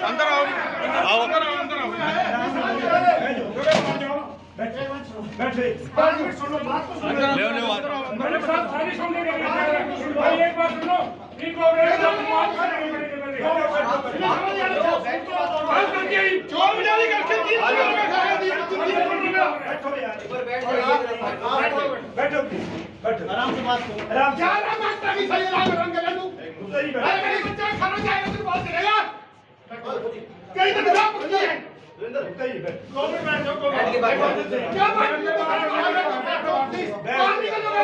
अंदर आओ आओ अंदर आओ अंदर आओ बैठे सुनो बात तो सुनो ले ले मैंने सारी सुनने के भाई एक बात सुनो ठीक हो गया माफ करने चोर बजारी करके 3 किलो में खाया दिया तुम 3 किलो में बैठो यार ऊपर बैठो बैठो आराम से बात करो आराम क्या आराम मांगता कि सही राम रंग ले लूं अरे मेरे बच्चा खाना जाएगा तो बात करेगा कहीं तो बिना कुछ नहीं है सुरेंद्र बताइए दो मिनट बैठ जाओ क्या बात बाहर निकल जाओ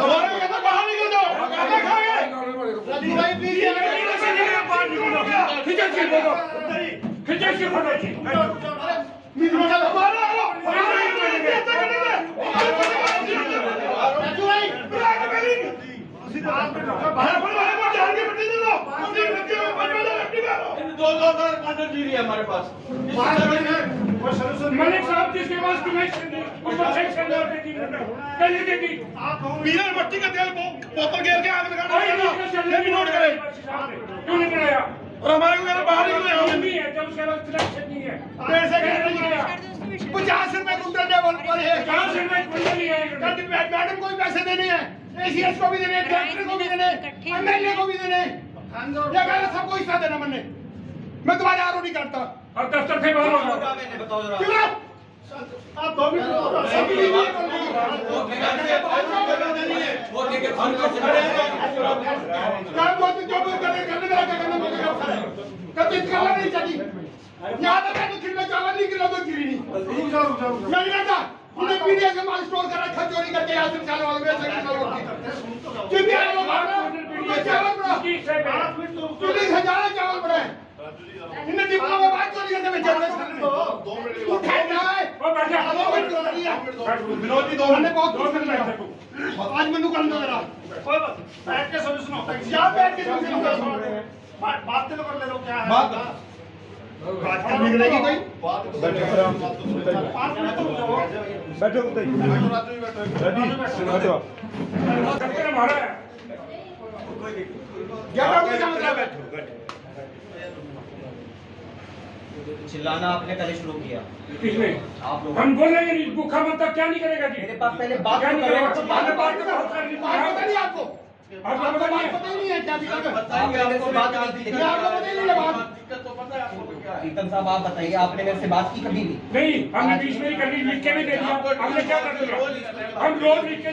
हमारे कहता बाहर निकल जाओ खाना खाओगे राजू भाई प्लीज बाहर निकल जाओ खिंचा के बोलो खिंचा के फोटो मीडिया का हमारा राजू भाई बाहर जान के बच्चे दे दो हमारे पास मलिक साहब जिसके पास कनेक्शन है उसको सेक्शन दे दी कल दे दी पीलर मट्टी का तेल बोतल घेर के आग लगा ये भी नोट करें क्यों नहीं बनाया और हमारे को कहते बाहर निकले हम नहीं है जब उसके पास कनेक्शन नहीं है पैसे कैसे नहीं है 50 रुपए कुंटल लेवल पर है 50 रुपए कुंटल ही है मैडम को भी पैसे देने हैं एसीएस को भी देने हैं डायरेक्टर को भी देने एमएलए को भी देने ये कहना सबको हिस्सा देना मैंने मैं तुम्हारे आरोप नहीं करता और दफ्तर से बाहर होगा मैंने बताओ जरा क्यों आप 2 मिनट सभी नहीं वो ठीक है फोन कर क्या बोलते जो करने मेरा क्या करना मुझे कभी करना नहीं चाहिए यहां तक मैं खिलना चाहता नहीं कि लोगों गिरी नहीं रुक जाओ मैं नहीं करता उन्हें पीडीएस का माल स्टोर कर रखा चोरी करके यहाँ से चालू वाले में से लोग क्यों भी आ लोग चावल बड़ा पुलिस हजारों चावल बड़ा है इन्हें डिप्लो में बात चोरी करने में जरूरत है 2 मिनट उठा जाए ओ बैठ जा 2 मिनट विनोदी 2 मिनट बहुत दूर करना है आज मेनू कर दो जरा कोई बात बैठ के सॉल्यूशन होता है यहां बैठ के सॉल्यूशन बात तो कर ले लो क्या है बात निकलेगी कोई बैठो बैठो बैठो हमारा क्या मतलब बैठो चिल्लाना आपने पहले शुरू किया किसने आप लोग हम बोलेंगे नहीं भूखा मत क्या नहीं करेगा जी मेरे पास पहले बात क्या नहीं करेगा बात बात तो बहुत करनी पता नहीं आपको आपको पता नहीं है क्या दिक्कत है आपने मेरे से बात की थी आपको पता नहीं है बात दिक्कत तो पता है आपको क्या प्रीतम साहब आप बताइए आपने मेरे से बात की कभी भी नहीं हमने बीच में ही कर लिख के भी दे दिया हमने क्या कर दिया हम रोज लिख के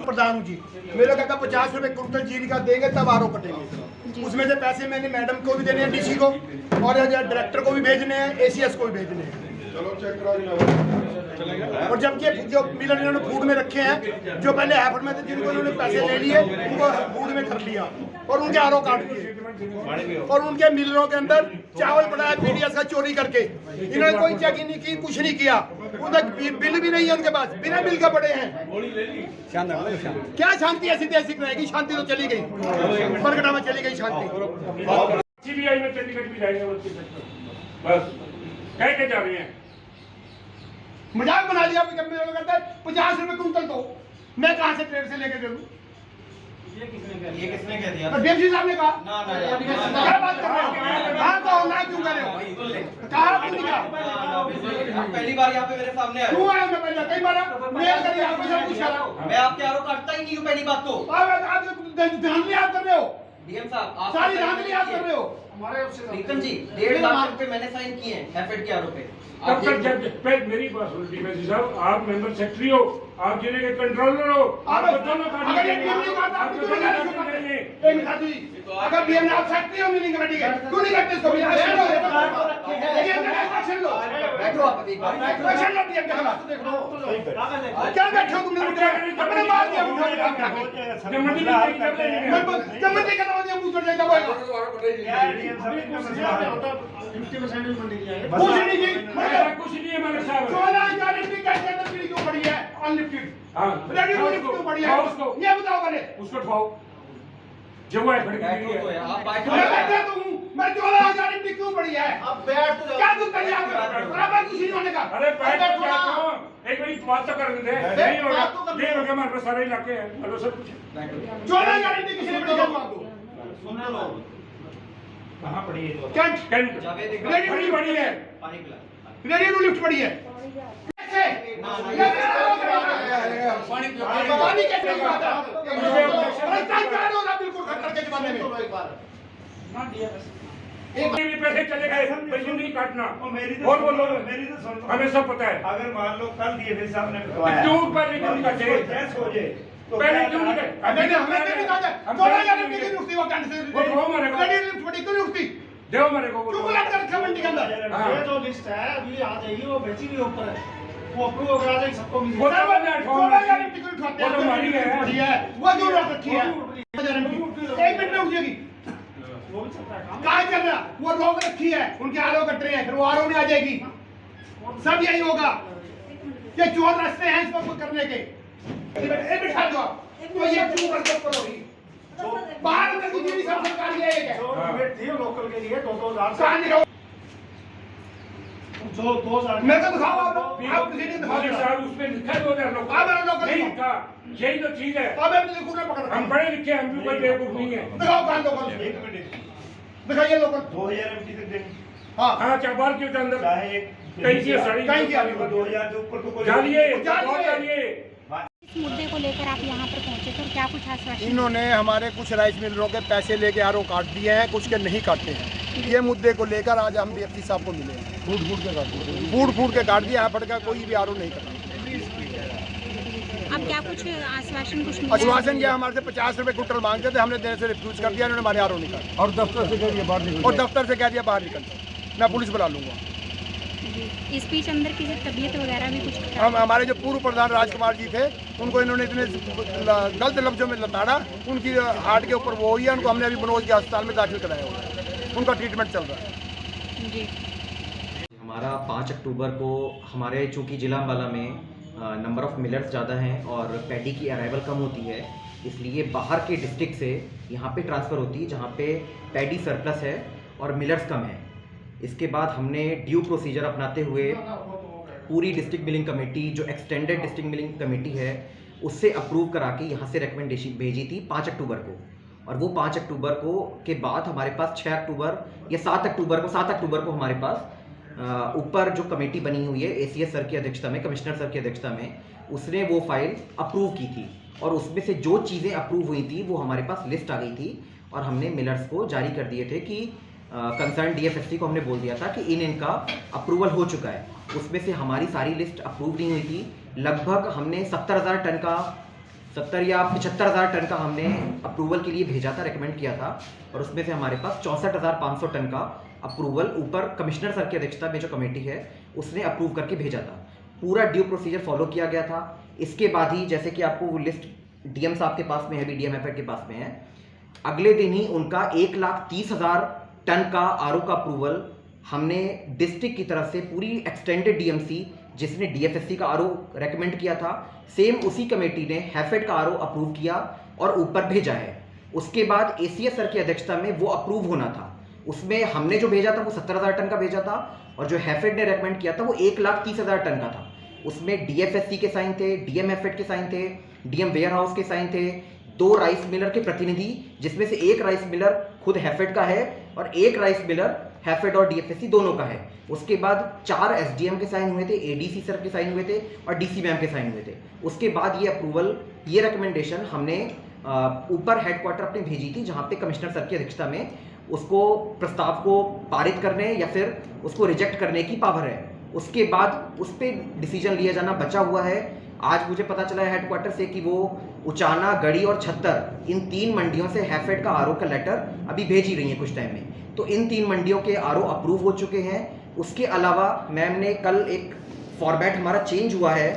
प्रधान जी मेरा कहता 50 रुपए कुंटल जीरी का देंगे तब आरो कटेंगे उसमें से पैसे मैंने मैडम को भी देने हैं डीसी को और डायरेक्टर को भी भेजने हैं एसीएस को भी भेजने हैं चलो चेक करो और जबकि जो मिलर इन्होंने फूड में रखे हैं जो पहले हैफर्ड में थे जिनको इन्होंने पैसे ले लिए उनको फूड में कर लिया और उनके आरो काट दिए और उनके मिलरों के अंदर चावल पड़ा है पीडीएस का चोरी करके इन्होंने कोई चेकिंग नहीं की कुछ नहीं किया उनका बिल भी नहीं है उनके पास बिना बिल का पड़े हैं क्या शांति ऐसी तैसी रहेगी शांति तो चली गई बरगटा में चली गई शांति सीबीआई में चंडीगढ़ भी जाएंगे बस कह के जा रहे हैं मजाक बना लिया कहता है 50 रुपए कुंटल दो मैं कहां से ट्रेड से लेके दे दूं ये किसने कह दिया डीएमसी साहब ने कहा ना क्या बात कर रहे हो हां कहो ना क्यों कर रहे हो कहा क्यों नहीं कहा पहली बार यहाँ पे मेरे सामने आए क्यों आया मैं पहले कई बार मेल करी आपको सब कुछ करा मैं आपके आरोप काटता ही नहीं हूँ पहली बात तो आप धांधली याद कर रहे हो डीएम साहब आप सारी धांधली याद कर रहे हो प्रीतम जी 1.5 लाख रुपए मैंने साइन किए हैं एफएड के आरोप पे तब तक जब मेरी बात सुन डीएमसी साहब आप मेंबर सेक्रेटरी हो आप जिले के कंट्रोलर हो आप दोनों अगर ये डीएम नहीं करता आप क्यों नहीं करेंगे एक साथी अगर डीएम ने आप सेक्रेटरी हो मीटिंग कमेटी के क्यों नहीं करते इसको एक्शन लो एक्शन लो बैठो आप एक बार एक्शन लो डीएम के खिलाफ क्या बैठे हो तुम अपने मार दिया जमती का नाम दिया मुझ पर जाएगा वो कुछ नहीं है मेरे साहब 14000 लिफ्टिंग कैश के अंदर क्यों पड़ी है अनलिफ्टेड हां क्यों पड़ी है ये बताओ पहले उसको उठाओ जो है खड़ी है आप बैठे तो हूं मैं 14000 लिफ्टिंग क्यों पड़ी है अब बैठ तो क्या तुम तैयार बराबर कुछ नहीं होने का अरे बैठ क्या करो एक बार बात तो कर दे नहीं होगा ये हो गया हमारे पास सारे इलाके हैं हेलो सब कुछ 14000 लिफ्टिंग किसी ने पड़ी है मांगो सुन लो कहाँ पड़ी है तो? कैंट रेडी बड़ी बड़ी है, पानी पिला रेडी टू लिफ्ट बड़ी है। कैसे ये पानी कैसे आता भ्रष्टाचार हो रहा बिल्कुल खट्टर के जमाने में। एक भी पैसे चले गए, पैसे नहीं काटना। और बोलो, मेरी तो सुन लो। हमें सब पता है। अगर मान लो कल डीएफएस साहब ने बताया क्यों पहले क्यों नहीं काटे? जैस हो जाए तो पहले क्यों नहीं काटे? मैंने हमें भी कहा था 2000 रुपए की नियुक्ति वो कैंट से वो दो मेरे को। रेडी लिफ्ट बड़ी क्यों नियुक्ति देव मेरे को क्यों बुला कर रखा मंडी के अंदर? ये जो लिस्ट है अभी आ जाएगी, वो बेची भी ऊपर है, वो अप्रूव हो गया सबको मिल वो तो मैंने 2000 रुपए की उठाते वो तो हमारी है। बड़ी है वो क्यों रख रखी है? 2000 रुपए एक मिनट में उठ जाएगी। वो भी चलता है काम। कहाँ चल रहा? वो रोक रखी है, उनके आरओ कट रहे हैं, फिर वो आरओ में आ जाएगी। सब यही होगा। ये चोर रास्ते हैं इसको करने के। एक बिठा दो आप। तो ये क्यों करके ऊपर होगी? बाहर अंदर की चीज़ सब सरकारी है ये जो डिबेट थी लोकल के लिए 2,000 कहाँ दिखाओ? जो 2,000 मेरे को दिखाओ आप प्रोसीडिंग दिखाओ। मुझे साहब उसमें लिखा है 2000 लोग। आप मेरा लोकल नहीं दिखाओ। लिखा, यही तो चीज है। अब मैं लिखूँ ना पकड़ हम पढ़े लिखे हैं, हम भी कोई बेवकूफ नहीं है। दिखाओ कहाँ लोकल? एक मिनट, दिखाइए लोकल। 2000 एमटी तक देंगे, हाँ हाँ चाबार के अंदर चाहे एक कहीं की साड़ी कहीं की आदमी 2000 से ऊपर तो कोई जानिए जानिए। जानिए। इस मुद्दे को लेकर आप यहाँ पर पहुँचे थे और क्या कुछ आश्वासन? इन्होंने हमारे कुछ राइस मिलरों के पैसे लेके आरओ काट दिए हैं, कुछ के नहीं काटे हैं। ये मुद्दे को लेकर आज हम डीएफसी साहब को मिले हैं। फूड के काट दिया, यहाँ पर का कोई भी आरओ नहीं कटा। अब क्या कुछ आश्वासन कुछ मिला? आश्वासन किया, हमारे से 50 रुपए कुंटल मांगते थे, हमने देने से रिफ्यूज कर दिया, इन्होंने हमारे आरओ नहीं काटा। और दफ्तर से कह दिया बाहर निकल, मैं पुलिस बुला लूंगा। इस बीच अंदर की जो तबीयत वगैरह भी कुछ हम हमारे जो पूर्व प्रधान राजकुमार जी थे, उनको इन्होंने इतने गलत लफ्जों में लताड़ा, उनकी हार्ट के ऊपर वो हुई है, उनको हमने अभी बनोज के अस्पताल में दाखिल कराया हुआ है, उनका ट्रीटमेंट चल रहा है। जी हमारा 5 अक्टूबर को हमारे चूँकि जिला अम्बाला में नंबर ऑफ़ मिलर्स ज़्यादा हैं और पैडी की अराइवल कम होती है, इसलिए बाहर के डिस्ट्रिक्ट से यहाँ पे ट्रांसफ़र होती है जहाँ पे पैडी सरप्लस है और मिलर्स कम है। इसके बाद हमने ड्यू प्रोसीजर अपनाते हुए पूरी डिस्ट्रिक्ट मिलिंग कमेटी, जो एक्सटेंडेड डिस्ट्रिक्ट मिलिंग कमेटी है, उससे अप्रूव करा के यहाँ से रिकमेंडेशन भेजी थी 5 अक्टूबर को। और वो 5 अक्टूबर को के बाद हमारे पास 6 अक्टूबर या 7 अक्टूबर को हमारे पास ऊपर जो कमेटी बनी हुई है एसीएस सर की अध्यक्षता में, कमिश्नर सर की अध्यक्षता में, उसने वो फाइल अप्रूव की थी और उसमें से जो चीज़ें अप्रूव हुई थी वो हमारे पास लिस्ट आ गई थी और हमने मिलर्स को जारी कर दिए थे कि कंसर्न डीएफएससी को हमने बोल दिया था कि इनका अप्रूवल हो चुका है। उसमें से हमारी सारी लिस्ट अप्रूव नहीं हुई थी। लगभग हमने 70,000 टन का 70 या 75,000 टन का हमने अप्रूवल के लिए भेजा था, रेकमेंड किया था, और उसमें से हमारे पास 64,500 टन का अप्रूवल ऊपर कमिश्नर सर की अध्यक्षता में जो कमेटी है उसने अप्रूव करके भेजा था। पूरा ड्यू प्रोसीजर फॉलो किया गया था। इसके बाद ही जैसे कि आपको वो लिस्ट डीएम साहब के पास में है, बीडीएम एफएड के पास में है, अगले दिन ही उनका 1,30,000 टन का आरओ का अप्रूवल हमने डिस्ट्रिक्ट की तरफ से पूरी एक्सटेंडेड डीएमसी जिसने डीएफएससी का आरओ रेकमेंड किया था, सेम उसी कमेटी ने हैफेड का आरओ अप्रूव किया और ऊपर भेजा है। उसके बाद एसीएस सर की अध्यक्षता में वो अप्रूव होना था। उसमें हमने जो भेजा था वो 70,000 टन का भेजा था और जो हैफेड ने रेकमेंड किया था वो 1,30,000 टन का था। उसमें डीएफएससी के साइन थे, डीएम हैफेड के साइन थे, डीएम वेयर हाउस के साइन थे, 2 राइस मिलर के प्रतिनिधि, जिसमें से एक राइस मिलर खुद हैफेड का है और एक राइस मिलर हैफेड और डीएफएससी दोनों का है। उसके बाद 4 एसडीएम के साइन हुए थे, एडीसी सर के साइन हुए थे और डीसी मैम के साइन हुए थे। उसके बाद ये अप्रूवल, ये रिकमेंडेशन हमने ऊपर हेडक्वार्टर अपने भेजी थी, जहाँ पे कमिश्नर सर की अध्यक्षता में उसको प्रस्ताव को पारित करने या फिर उसको रिजेक्ट करने की पावर है। उसके बाद उस पर डिसीजन लिया जाना बचा हुआ है। आज मुझे पता चला है हेडक्वार्टर से कि वो उचाना, गढ़ी और छत्तर, इन 3 मंडियों से हैफेड का आरओ का लेटर अभी भेज ही रही है कुछ टाइम में। तो इन 3 मंडियों के आरओ अप्रूव हो चुके हैं। उसके अलावा मैम ने कल एक फॉर्मेट हमारा चेंज हुआ है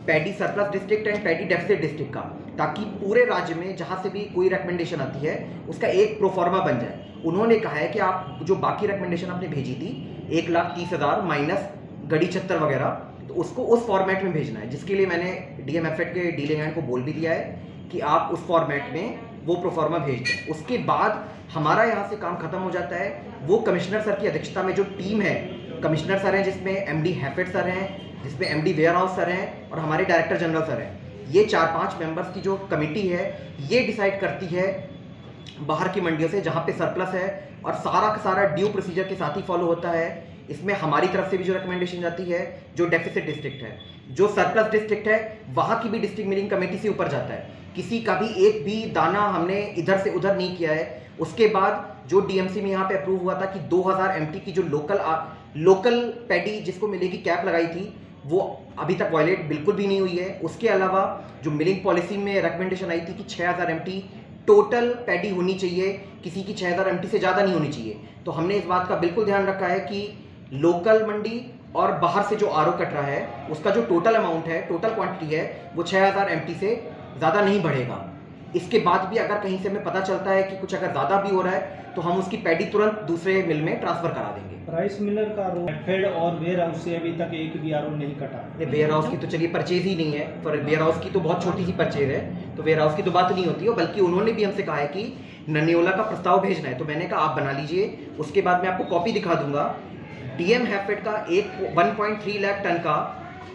paddy surplus district and paddy deficit district का, ताकि पूरे राज्य में जहाँ से भी कोई रिकमेंडेशन आती है उसका एक प्रोफॉर्मा बन जाए। उन्होंने कहा है कि आप जो बाकी रिकमेंडेशन आपने भेजी थी 1,30,000 माइनस गढ़ी, छत्तर वगैरह, तो उसको उस फॉर्मेट में भेजना है, जिसके लिए मैंने डीएम एफएड के डीलिंग हैंड को बोल भी दिया है कि आप उस फॉर्मेट में वो प्रोफॉर्मा भेज दें। उसके बाद हमारा यहाँ से काम खत्म हो जाता है। वो कमिश्नर सर की अध्यक्षता में जो टीम है, कमिश्नर सर हैं जिसमें एमडी हैफेड सर हैं, जिसमें एमडी वेयर हाउस सर हैं और हमारे डायरेक्टर जनरल सर हैं, ये 4-5 मेंबर्स की जो कमेटी है ये डिसाइड करती है बाहर की मंडियों से जहाँ पे सरप्लस है और सारा का सारा ड्यू प्रोसीजर के साथ ही फॉलो होता है। इसमें हमारी तरफ से भी जो रिकमेंडेशन जाती है, जो डेफिसिट डिस्ट्रिक्ट है, जो सरप्लस डिस्ट्रिक्ट है, वहाँ की भी डिस्ट्रिक्ट मिलिंग कमेटी से ऊपर जाता है। किसी का भी एक भी दाना हमने इधर से उधर नहीं किया है। उसके बाद जो डीएमसी में यहाँ पे अप्रूव हुआ था कि 2000 एमटी की जो लोकल पैडी जिसको मिलेगी कैप लगाई थी, वो अभी तक वायलेट बिल्कुल भी नहीं हुई है। उसके अलावा जो मिलिंग पॉलिसी में रिकमेंडेशन आई थी कि 6000 एमटी टोटल पैडी होनी चाहिए, किसी की 6000 एमटी से ज़्यादा नहीं होनी चाहिए। तो हमने इस बात का बिल्कुल ध्यान रखा है कि लोकल मंडी और बाहर से जो आरओ कट रहा है उसका जो टोटल अमाउंट है, टोटल क्वांटिटी है, वो 6000 एमटी से ज़्यादा नहीं बढ़ेगा। इसके बाद भी अगर कहीं से हमें पता चलता है कि कुछ अगर ज़्यादा भी हो रहा है तो हम उसकी पैडी तुरंत दूसरे मिल में ट्रांसफ़र करा देंगे। राइस मिलर का फेड और वेयर हाउस से अभी तक एक भी आरोप नहीं कटा। वेयर हाउस की तो चलिए परचेज ही नहीं है, पर वेयर हाउस की तो बहुत छोटी सी परचेज है, तो वेयर हाउस की तो बात नहीं होती है। बल्कि उन्होंने भी हमसे कहा है कि ननियोला का प्रस्ताव भेजना है, तो मैंने कहा आप बना लीजिए, उसके बाद मैं आपको कॉपी दिखा दूंगा। डीएम हैफेड का 1.3 लाख टन का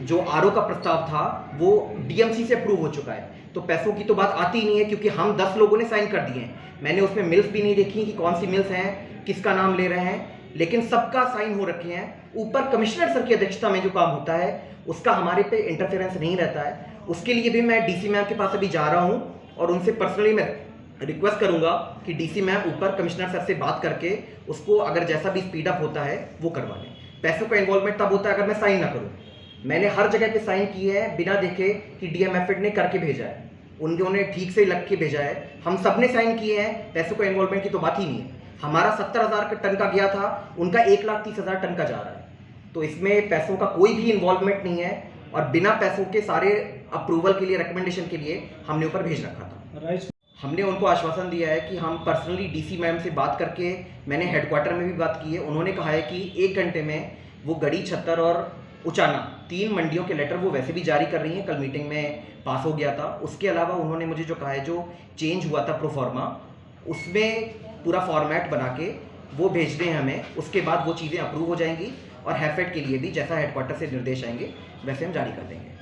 जो आरओ का प्रस्ताव था वो डीएमसी से अप्रूव हो चुका है। तो पैसों की तो बात आती ही नहीं है, क्योंकि हम 10 लोगों ने साइन कर दिए हैं। मैंने उसमें मिल्स भी नहीं देखी कि कौन सी मिल्स हैं, किसका नाम ले रहे हैं, लेकिन सबका साइन हो रखे हैं। ऊपर कमिश्नर सर की अध्यक्षता में जो काम होता है उसका हमारे पे इंटरफेरेंस नहीं रहता है। उसके लिए भी मैं डीसी मैम के पास अभी जा रहा हूँ और उनसे पर्सनली मैं रिक्वेस्ट करूंगा कि डीसी मैम ऊपर कमिश्नर सर से बात करके उसको अगर जैसा भी स्पीड अप होता है वो करवा लें। पैसों का इन्वॉल्वमेंट तब होता है अगर मैं साइन ना करूँ। मैंने हर जगह पे साइन किए हैं बिना देखे कि डीएमएफएड ने करके भेजा है, उन्होंने ठीक से लग के भेजा है। हम सब ने साइन किए हैं, पैसों का इन्वॉल्वमेंट की तो बात ही नहीं है। हमारा 70,000 टन का गया था, उनका 1,30,000 टन का जा रहा है। तो इसमें पैसों का कोई भी इन्वॉल्वमेंट नहीं है और बिना पैसों के सारे अप्रूवल के लिए, रिकमेंडेशन के लिए हमने ऊपर भेज रखा था। हमने उनको आश्वासन दिया है कि हम पर्सनली डीसी मैम से बात करके, मैंने हेडक्वार्टर में भी बात की है, उन्होंने कहा है कि 1 घंटे में वो गढ़ी, छत्तर और उचाना 3 मंडियों के लेटर वो वैसे भी जारी कर रही हैं। कल मीटिंग में पास हो गया था। उसके अलावा उन्होंने मुझे जो कहा है, जो चेंज हुआ था प्रोफॉर्मा, उसमें पूरा फॉर्मेट बना के वो भेज दें हमें। उसके बाद वो चीज़ें अप्रूव हो जाएंगी और हैफेड के लिए भी जैसा हेडक्वार्टर से निर्देश आएंगे वैसे हम जारी कर देंगे।